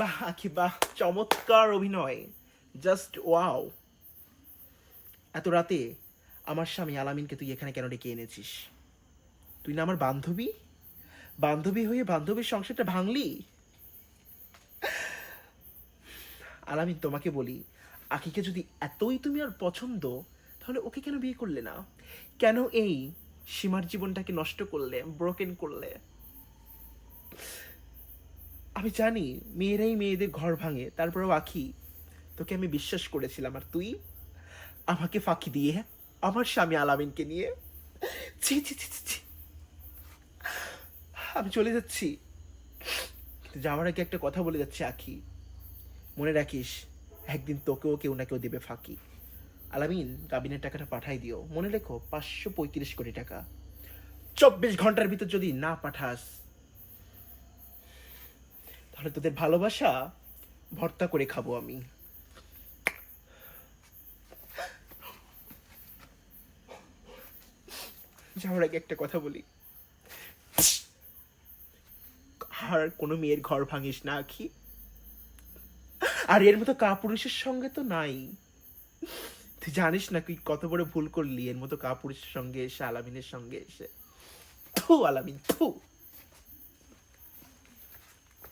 বাহ আখি বাহ, চমৎকার অভিনয়, জাস্ট ওয়াও। এত রাতে আমার স্বামী আলামিনকে তুই এখানে কেন ডেকে এনেছিস? তুই না আমার বান্ধবী, বান্ধবী হয়ে বান্ধবীর সংসারটা ভাঙলি। আলামিন তোমাকে বলি, আখিকে যদি এতই তুমি আর পছন্দ, তাহলে ওকে কেন বিয়ে করলে না? কেন এই সীমার জীবনটাকে নষ্ট করলে, ব্রোকেন করলে? আমি জানি মেয়েরাই মেয়েদের ঘর ভাঙে, তারপরেও আখি তোকে আমি বিশ্বাস করেছিলাম, আর তুই আমাকে ফাঁকি দিয়ে আমার স্বামী আলামিনকে নিয়ে। ছি ছি ছি ছি ছি। আমি চলে যাচ্ছি, কিন্তু যাওয়ার আগে একটা কথা বলে যাচ্ছে আখি, মনে রাখিস একদিন তোকেও কেউ না কেউ দেবে ফাঁকি। আলামিন গাবিনের টাকাটা পাঠাই দিও, মনে রেখো 535 কোটি টাকা। 24 ঘন্টার ভিতর যদি না পাঠাস, তাহলে তোদের ভালোবাসা ভর্তা করে খাবো আমি। যাওয়ার আগে একটা কথা বলি, আর কোনো মেয়ের ঘর ভাঙিস না আখি। আর এর মতো কাপুরুষের সঙ্গে তো নাই। তুই জানিস না তুই কত বড় ভুল করলি এর মতো কাপুরুষের সঙ্গে এসে, আলামিনের সঙ্গে এসে। থু আলামিন থু।